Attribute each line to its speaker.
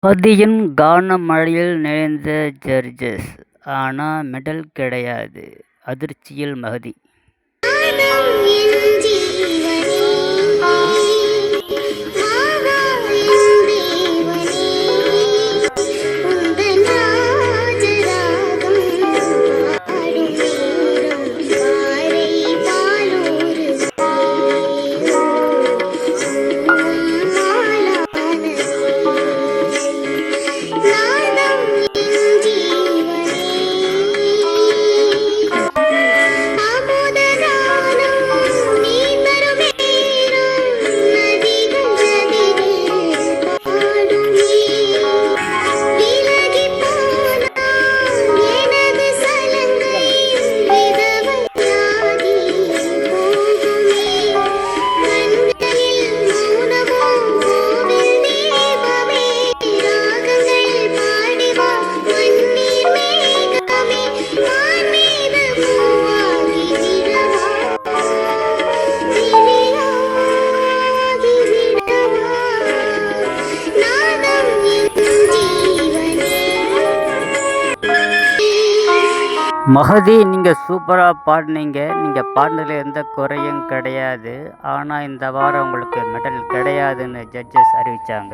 Speaker 1: மதியின் கானமழையில் நனைந்த ஜட்ஜஸ். ஆனா மெடல் கிடையாது. அதிர்ச்சியில் மகதி. மகதி, நீங்கள் சூப்பராக பாடினீங்க. நீங்கள் பாடினதில் எந்த குறையும் கிடையாது. ஆனால் இந்த வாரம் உங்களுக்கு மெடல் கிடையாதுன்னு ஜட்ஜஸ் அறிவித்தாங்க.